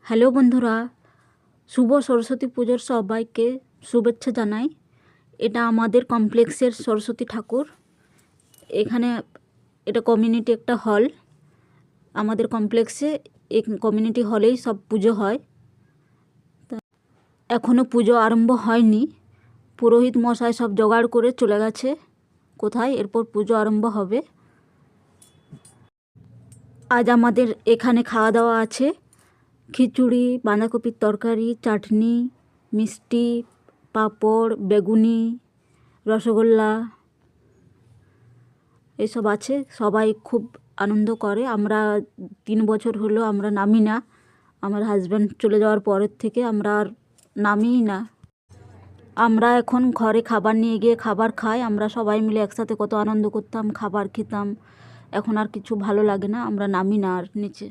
Hello বন্ধুরা, শুভ সরস্বতী পুজোর সবাইকে শুভেচ্ছা জানাই। এটা আমাদের কমপ্লেক্সের সরস্বতী ঠাকুর। এখানে এটা কমিউনিটি একটা হল। আমাদের কমপ্লেক্সে এই কমিউনিটি হলেই সব পুজো হয়। এখনও পুজো আরম্ভ হয়নি। পুরোহিত মশাই সব জোগাড় করে চলে গেছে কোথায়, এরপর পুজো আরম্ভ হবে। আজ আমাদের এখানে খাওয়া দাওয়া আছে খিচুড়ি, বাঁধাকপির তরকারি, চাটনি, মিষ্টি, পাঁপড়, বেগুনি, রসগোল্লা এসব আছে। সবাই খুব আনন্দ করে। আমরা 3 বছর হলো আমরা নামি না। আমার হাজব্যান্ড চলে যাওয়ার পরের থেকে আমরা আর নামিই না। আমরা এখন ঘরে খাবার নিয়ে গিয়ে খাবার খাই। আমরা সবাই মিলে একসাথে কত আনন্দ করতাম, খাবার খেতাম। এখন আর কিছু ভালো লাগে না, আমরা নামি না আর নিচে।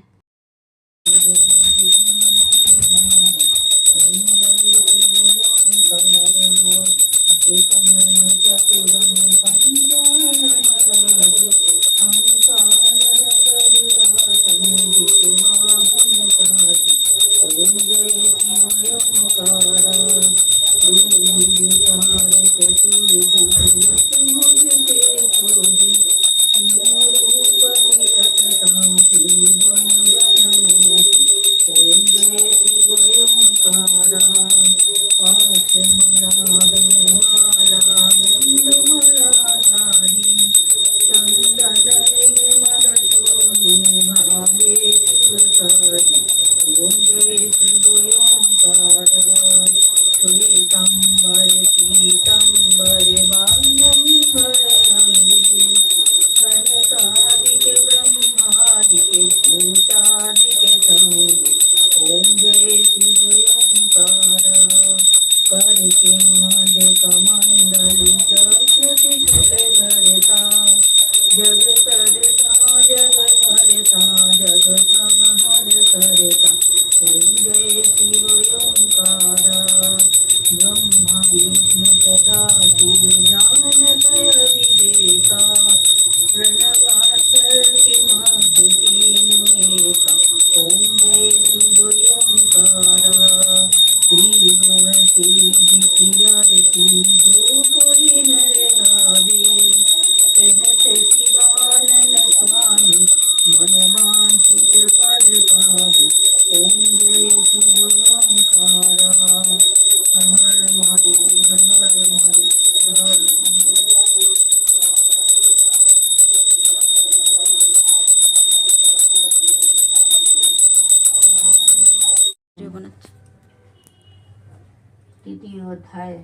তৃতীয় অধ্যায়।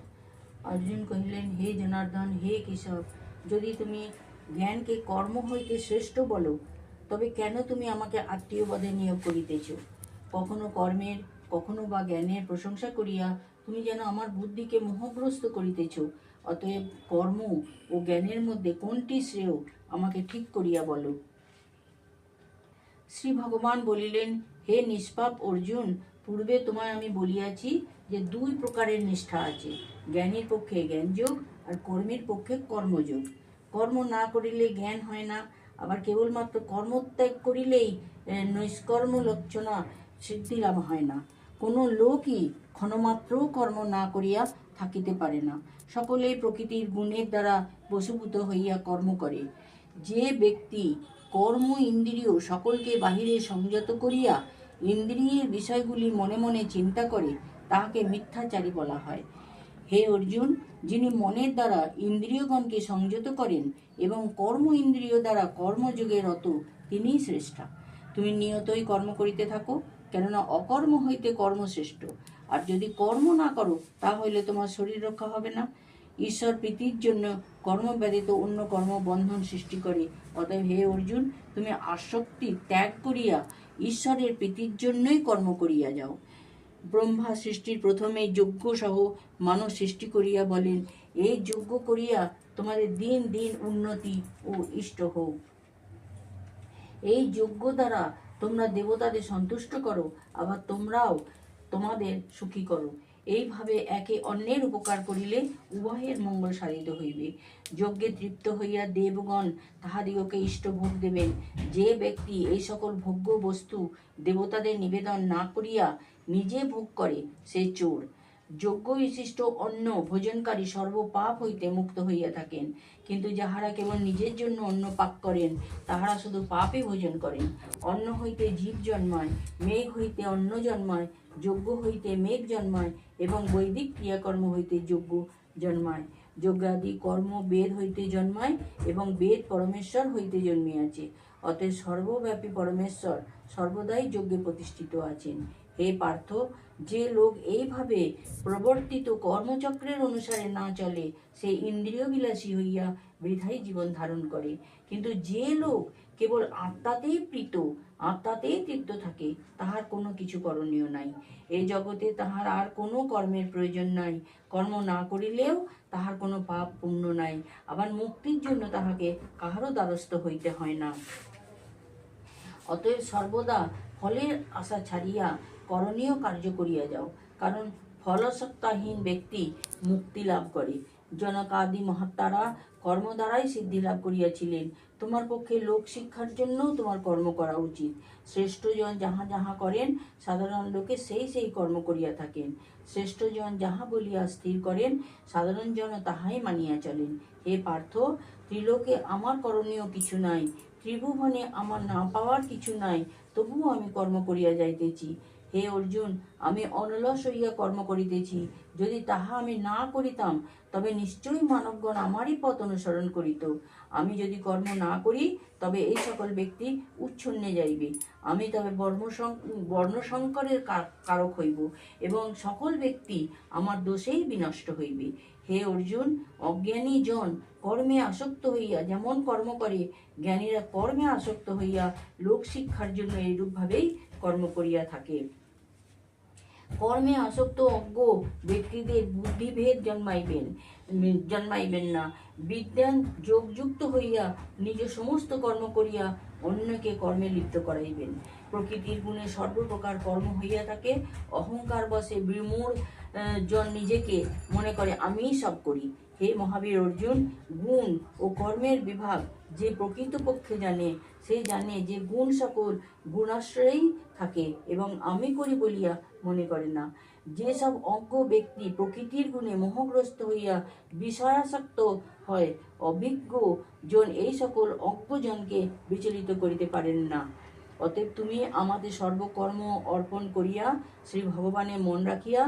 অর্জুন কহিলেন, হে জনার্দন, হে কেশব, যদি তুমি জ্ঞানকে কর্ম হইতে শ্রেষ্ঠ বলো, তবে কেন তুমি আমাকে আত্মীয়বদে নিয়োগ করিতেছ? কখনো কর্মের, কখনো বা জ্ঞানের প্রশংসা করিয়া তুমি যেন আমার বুদ্ধিকে মোহগ্রস্ত করিতেছ। অতএব কর্ম ও জ্ঞানের মধ্যে কোনটি শ্রেয় আমাকে ঠিক করিয়া বলো। শ্রী ভগবান বলিলেন, হে নিষ্পাপ অর্জুন, পূর্বে তোমায় আমি বলিয়াছি যে 2 প্রকারের নিষ্ঠা আছে, জ্ঞানীর পক্ষে জ্ঞানযোগ আর কর্মের পক্ষে কর্মযোগ। কর্ম না করিলে জ্ঞান হয় না, আবার কেবলমাত্র কর্মত্যাগ করিলেই নৈষ্কর্ম লক্ষণা সিদ্ধি লাভ হয় না। কোনো লোকই ক্ষণমাত্রও কর্ম না করিয়া থাকিতে পারে না। সকলেই প্রকৃতির গুণের দ্বারা বশীভূত হইয়া কর্ম করে। যে ব্যক্তি কর্ম ইন্দ্রিয় সকলকে বাহিরে সংযত করিয়া ইন্দ্রিয়ের বিষয়গুলি মনে মনে চিন্তা করে, তাহাকে মিথ্যাচারী বলা হয়। হে অর্জুন, যিনি মনের দ্বারা ইন্দ্রিয়গণকে সংযত করেন এবং কর্ম ইন্দ্রিয় দ্বারা কর্মযোগে রত, তিনিই শ্রেষ্ঠা। তুমি নিয়তই কর্ম করিতে থাকো, কেননা অকর্ম হইতে কর্ম শ্রেষ্ঠ। আর যদি কর্ম না করো, তাহলে তোমার শরীর রক্ষা হবে না। ঈশ্বর প্রীতির জন্য কর্ম ব্যতীত অন্য কর্ম বন্ধন সৃষ্টি করে। অতএব হে অর্জুন, তুমি আসক্তি ত্যাগ করিয়া ঈশ্বরের প্রীতির জন্যই কর্ম করিয়া যাও। ব্রহ্মা সৃষ্টির প্রথমে যজ্ঞ সহ মানব সৃষ্টি করিয়া বলেন, এই যজ্ঞ করিয়া তোমাদের দিন দিন উন্নতি ও ইষ্ট হোক। এই যজ্ঞ দ্বারা তোমরা দেবতাদের সন্তুষ্ট করো, আবার তোমরাও তোমাদের সুখী করো। এইভাবে একে অন্যের উপকার করিলে উভয়ের মঙ্গল সাধিত হইবে। যজ্ঞে তৃপ্ত হইয়া দেবগণ তাহাদিগকে ইষ্টভোগ দেবেন। যে ব্যক্তি এই সকল ভোগ্য বস্তু দেবতাদের নিবেদন না করিয়া নিজে ভোগ করে সে চোর। যজ্ঞ বিশিষ্ট অন্ন ভোজনকারী সর্বপাপ হইতে মুক্ত হইয়া থাকেন, কিন্তু যাহারা কেবল নিজের জন্য অন্ন পাক করেন তাহারা শুধু পাপই ভোজন করেন। অন্ন হইতে জীব জন্মায়, মেঘ হইতে অন্ন জন্মায়, যজ্ঞ হইতে মেঘ জন্মায় এবং বৈদিক ক্রিয়াকর্ম হইতে যজ্ঞ জন্মায়। যজ্ঞাদি কর্ম বেদ হইতে জন্মায় এবং বেদ পরমেশ্বর হইতে জন্মিয়াছে। অতএব সর্বব্যাপী পরমেশ্বর সর্বদাই যজ্ঞে প্রতিষ্ঠিত আছেন। হে পার্থ, যে লোক এইভাবে প্রবর্তিত কর্মচক্রের অনুসারে না চলে সে ইন্দ্রিয় বিলাসী হইয়া বৃথাই জীবন ধারণ করে। কিন্তু যে লোক কেবল আত্মাতেই প্রীত, আত্মাতেই তৃপ্ত থাকে, তাহার কোনো কিছু করণীয় নাই। এই জগতে তাহার আর কোনো কর্মের প্রয়োজন নাই। কর্ম না করিলেও তাহার কোনো পাপ পুণ্য নাই। আবার মুক্তির জন্য তাহাকে কাহারও দ্বারস্থ হইতে হয় না। অতএব সর্বদা ফলের আশা ছাড়িয়া করণীয় কার্য করিয়া যাও, কারণ ফলাসক্তাহীন ব্যক্তি মুক্তি লাভ করে। জনকাদি মহাত্মারা কর্ম দ্বারাই সিদ্ধি লাভ করিয়াছিলেন। তোমার পক্ষে লোক শিক্ষার জন্যও তোমার কর্ম করা উচিত। শ্রেষ্ঠজন যাহা যাহা করেন সাধারণ লোকে সেই সেই কর্ম করিয়া থাকেন। শ্রেষ্ঠজন যাহা বলিয়া স্থির করেন সাধারণ জন তাহাই মানিয়া চলেন। হে পার্থ, ত্রিলোকে আমার করণীয় কিছু নাই, ত্রিভুবনে আমার না পাওয়ার কিছু নাই, তবুও আমি কর্ম করিয়া যাইতেছি। হে অর্জুন, আমি অনলস হইয়া কর্ম করিতেছি। যদি তাহা আমি না করিতাম তবে নিশ্চয়ই মানবগণ আমারই পথ অনুসরণ করিত। আমি যদি কর্ম না করি তবে এই সকল ব্যক্তি উচ্ছন্নে যাইবে। আমি তবে বর্ণসংকরের কারক হইব এবং সকল ব্যক্তি আমার দোষেই বিনষ্ট হইবে। হে অর্জুন, অজ্ঞানী জন কর্মে আসক্ত হইয়া যেমন কর্ম করে, জ্ঞানীরা কর্মে আসক্ত হইয়া লোক শিক্ষার জন্য এইরূপভাবেই কর্ম করিয়া থাকে। কর্মে আসক্ত অজ্ঞ ব্যক্তিদের বুদ্ধিভেদ জন্মাইবেন না। বিদ্যান যোগযুক্ত হইয়া নিজ সমস্ত কর্ম করিয়া অন্যকে কর্মে লিপ্ত করাইবেন। প্রকৃতির গুণে সর্বপ্রকার কর্ম হইয়া থাকে। অহংকার বশে বিমূঢ় জন নিজেকে মনে করে আমিই সব করি। হে মহাবীর অর্জুন, গুণ ও কর্মের বিভাগ যে প্রকৃতপক্ষে জানে সে জানে যে গুণ সকল গুণাশ্রয়েই থাকে এবং আমি করি বলিয়া মনে করে না। যেসব অজ্ঞ ব্যক্তি প্রকৃতির গুণে মোহগ্রস্ত হইয়া বিষয়াসক্ত হয়, অভিজ্ঞ জন এই সকল অজ্ঞজনকে বিচলিত করিতে পারেন না। অতএব তুমি আমাদের সর্বকর্ম অর্পণ করিয়া শ্রী ভগবানে মন রাখিয়া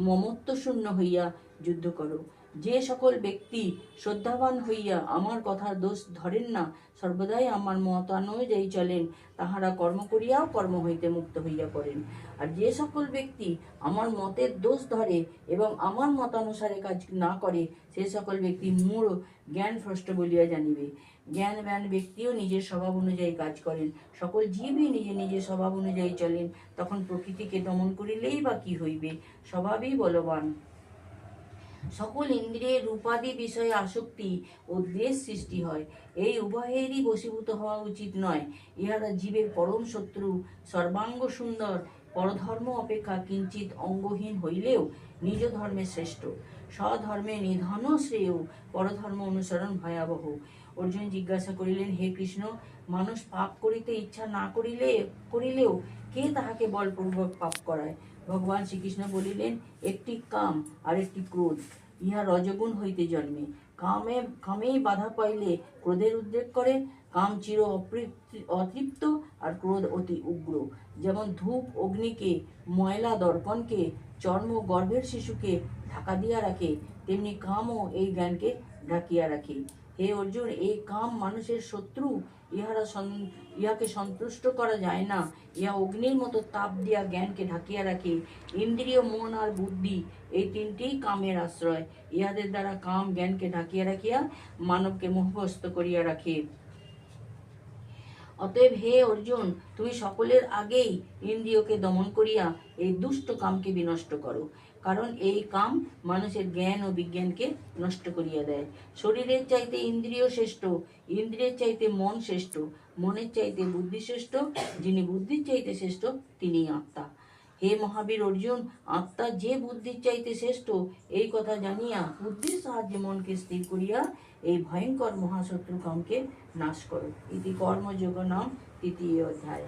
মমত্ব শূন্য হইয়া যুদ্ধ করো। যে সকল ব্যক্তি শ্রদ্ধাবান হইয়া আমার কথার দোষ ধরেন না, সর্বদাই আমার মতানুযায়ী চলেন, তাহারা কর্ম করিয়াও কর্ম হইতে মুক্ত হইয়া পড়েন। আর যে সকল ব্যক্তি আমার মতের দোষ ধরে এবং আমার মতানুসারে কাজ না করে, সে সকল ব্যক্তি মূঢ় জ্ঞানভ্রষ্ট বলিয়া জানিবে। জ্ঞানবান ব্যক্তিও নিজের স্বভাব অনুযায়ী কাজ করেন। সকল জীবই নিজের স্বভাব অনুযায়ী চলেন। তখন প্রকৃতিকে দমন করিলেই বা কি হইবে? স্বভাবই বলবান। সকল ইন্দ্রিয়ের রূপাদি বিষয়ে আসক্তি ও দ্বেষ সৃষ্টি হয়। এই উভয়েরই বশীভূত হওয়া উচিত নয়। ইহারা জীবের পরম শত্রু। সর্বাঙ্গ সুন্দর পরধর্ম অপেক্ষা কিঞ্চিত অঙ্গহীন হইলেও নিজ ধর্মে শ্রেষ্ঠ। স্বধর্মে নিধনও শ্রেয়, পরধর্ম অনুসরণ ভয়াবহ। অর্জুন জিজ্ঞাসা করিলেন, হে কৃষ্ণ, মানুষ পাপ করিতে ইচ্ছা না করিলেও কে তাহাকে বলপূর্বক পাপ করায়? ভগবান শ্রীকৃষ্ণ বলিলেন, একটি কাম আর একটি ক্রোধ, ইহা রজগুণ হইতে জন্মে। কামেই বাধা পাইলে ক্রোধের উদ্রেক করে। কাম চির অতৃপ্ত আর ক্রোধ অতি উগ্র। যেমন ধূপ অগ্নিকে, ময়লা দর্পণকে, চর্ম গর্ভের শিশুকে ঢাকা দিয়া রাখে, তেমনি কামও এই জ্ঞানকে ঢাকিয়া রাখে। হে অর্জুন, এই কাম মানুষের শত্রু। ইহাকে সন্তুষ্ট করা যায় না। ইহা অগ্নির মতো তাপ দিয়া জ্ঞানকে ঢাকিয়া রাখে। ইন্দ্রিয়, মন আর বুদ্ধি এই তিনটিই কামের আশ্রয়। ইহাদের দ্বারা কাম জ্ঞানকে ঢাকিয়া রাখিয়া মানবকে মোহগ্রস্ত করিয়া রাখে। অতএব হে অর্জুন, তুমি সকলের আগেই ইন্দ্রিয়কে দমন করিয়া এই দুষ্ট কামকে বিনষ্ট করো, কারণ এই কাম মানুষের জ্ঞান ও বিজ্ঞানকে নষ্ট করিয়া দেয়। শরীরের চাইতে ইন্দ্রিয় শ্রেষ্ঠ, ইন্দ্রিয়ের চাইতে মন শ্রেষ্ঠ, মনের চাইতে বুদ্ধি শ্রেষ্ঠ, যিনি বুদ্ধির চাইতে শ্রেষ্ঠ তিনিই আত্মা। হে মহাবীর অর্জুন, আত্মা যে বুদ্ধির চাইতে শ্রেষ্ঠ, এই কথা জানিয়া বুদ্ধির সাহায্যে মনকে স্থির করিয়া এই ভয়ঙ্কর মহাশত্রু কামকে নাশ করো। ইতি কর্মযোগ নাম তৃতীয় অধ্যায়।